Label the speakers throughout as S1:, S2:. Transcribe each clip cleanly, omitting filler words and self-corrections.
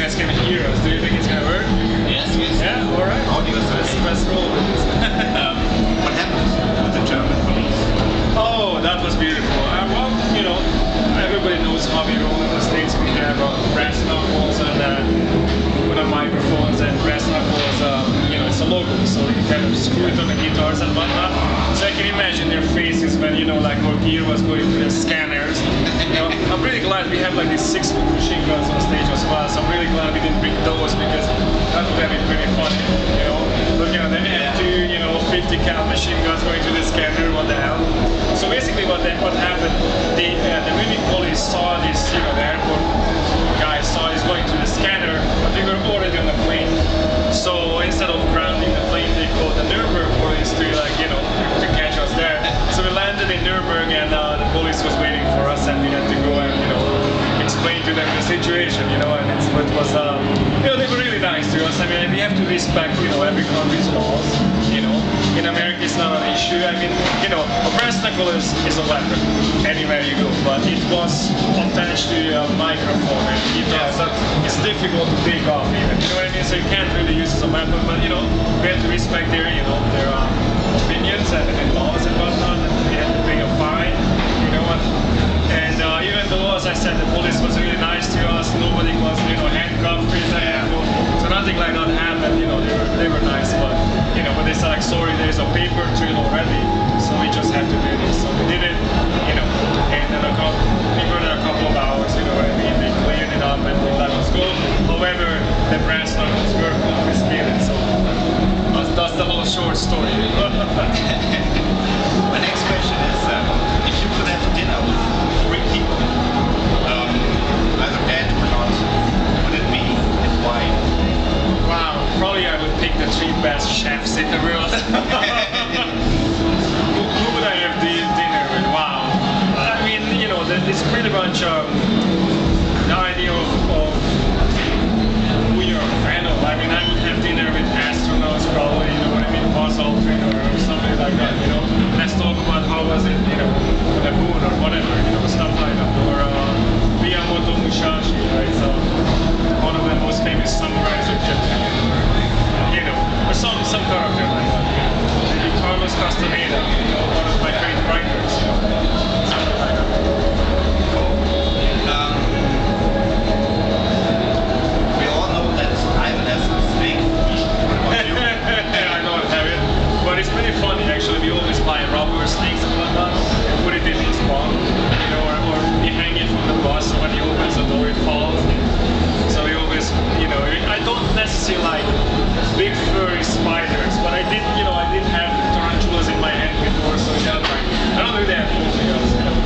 S1: guys can hear us. Do you think it's gonna work?
S2: Yes, yes.
S1: Yeah, alright.
S2: Audio is ready.
S1: Let's roll with this.
S2: What happened with the German police?
S1: Oh, that was beautiful. Well, you know, everybody knows how we roll in the States. We have brass knuckles and microphones, and brass knuckles, you know, it's a logo, so you kind of screw it on the guitars and whatnot. So I can imagine their faces when, you know, like our gear was going through the scanners. You know, I'm really glad we have like these 6-foot machine guns on stage as well, so I'm really glad we didn't bring those, because that would have been pretty funny, you know, looking at the M2, you know, 50 cal machine guns going through the scanner, what the hell. So basically what happened, the Munich police saw this, you know, the airport guys saw this going through the scanner, but we were already on the plane. So instead of grounding the plane, they called the Nuremberg police to, like, you know, to catch us there. So we landed in Nuremberg, and the police was waiting for us, and we had to go and, you know, explain to them the situation, you know, and it was, you know, they were really nice to us. I mean, we have to respect, you know, every country's laws, you know. In America, it's not an issue. I mean, you know, a brass knuckle is a weapon anywhere you go, but it was attached to a microphone and guitar, so it's difficult to take off even. You know what I mean? So you can't really use it as a weapon, but, you know, we have to respect their, you know, their opinions and laws and whatnot, and we have to pay a fine, you know. And even though, as I said, the police was really nice to us, nobody was, you know, handcuffed with them, so nothing like that happened. You know, they were nice, but, you know, when they said, like, sorry, there's a paper trail already, so we just have to do this. So we did it, you know, and then we were there a couple of hours, you know what I mean? They cleared it up and they let us go. However, the brass knuckles were confiscated, so that's the whole short story.
S2: My next question is, if you could have dinner with 3 people, either dead or not, who would it be and why?
S1: Wow, probably I would pick the 3 best chefs in the world. Who would I have dinner with? Wow. I mean, you know, it's pretty much the idea of who you're a fan of. I mean, I would have dinner with astronauts probably, you know what I mean, Buzz Aldrin or something like that, you know. Let's talk about how was it, you know, on the moon or whatever, you know, stuff like that. Or Miyamoto Musashi, right? So one of the most famous samurais of Japan. You know, or some character like that. Maybe Carlos Castaneda, you know, one of my favorite writers, you know, something like that.
S2: We all know that Ivan has a big. What about you?
S1: I don't have it, but it's pretty funny actually. We always buy rubber sticks and whatnot and put it in his palm, you know, or we hang it from the bus, so when he opens the door it falls. So we always, you know, I don't necessarily like big furry spiders, but I did, you know, I did have tarantulas in my hand before, so yeah, like, I don't really have anything else, you know.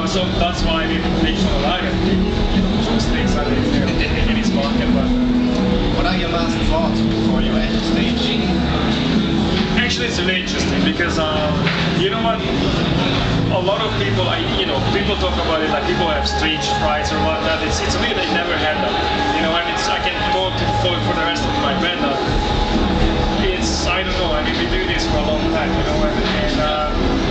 S1: So that's why we make sure I have, you know, those things that in his pocket. But
S2: what are your last thoughts before you enter stage?
S1: actually, it's really interesting because you know what? A lot of people, you know, people talk about it like people have stage frights or whatnot. It's really I never had that, you know. And I can talk for the rest of my band that I don't know. I mean, we do this for a long time, you know, and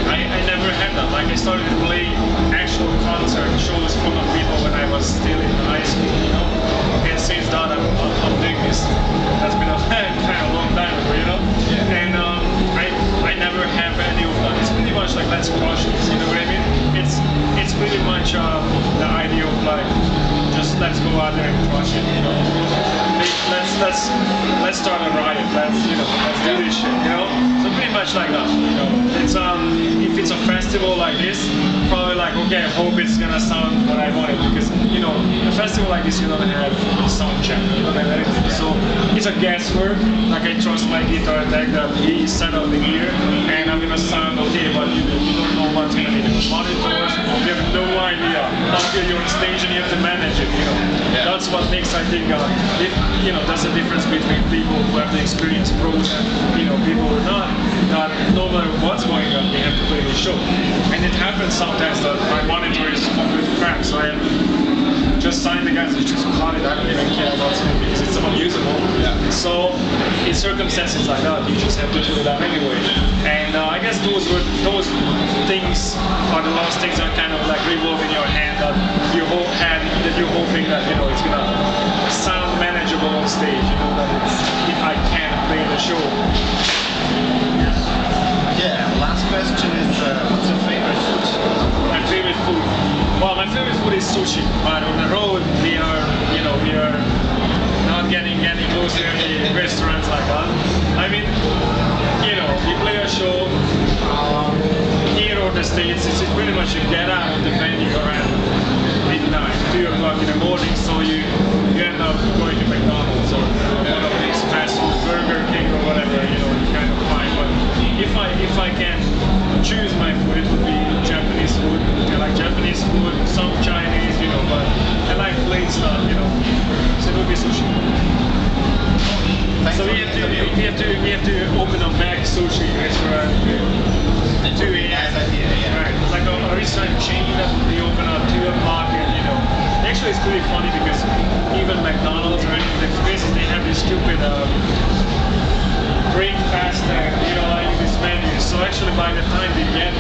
S1: I never had that. Like I started playing actual concert shows full of people when I was still in high school, you know. And since that, I'm doing this. That's been a kind of long time ago, you know. And I never have any of that. It's pretty much like let's crush this, you know what I mean? It's pretty much the idea of like just let's go out there and crush it, you know. Let's start a riot. Let's do this shit, you know. So pretty much like that, you know. It's if it's a festival like this, probably like okay, I hope it's gonna sound what I wanted, because you know a festival like this you don't have sound check, you don't have anything. So it's a guesswork. Like I trust my guitar tech that he set up the gear and I'm gonna sound okay, but you don't know what's gonna be the monitors. You have no idea until you're on stage and you have to manage it. You know, that's what makes I think you know that's the difference between people who have the experience, pros, and you know people who are not. That no matter what's going on, they have to play the show. And it happens sometimes that my monitor is completely cracked, so I just sign the guys and just cut it. I don't even care about it because it's unusable. So in circumstances like that, you just have to do that anyway. And I guess those things are the last things that kind of like revolve in your hand that you're hoping that you know it's gonna show.
S2: Yeah, last question is what's your favorite food?
S1: My favorite food. Well, my favorite food is sushi. But on the road, we are not getting close to any restaurants like that. I mean, we play a show here or the States. It's pretty much you get out of the venue around midnight, 2 o'clock in the morning. So you end up going to McDonald's or one of these fast food, Burger King or whatever. You kind of find. But if I can choose my food, it would be Japanese food. I like Japanese food, some Chinese, but I like plain stuff, So it would be sushi.
S2: Thanks
S1: So
S2: for
S1: we
S2: the
S1: have
S2: interview.
S1: to open a Mac sushi restaurant.
S2: It would be a nice idea, yeah.
S1: Right. It's like a restaurant chain that we open at 2 o'clock, and actually it's pretty funny because even McDonald's or any of these places, they have this stupid break faster, like these menus. So actually by the time we get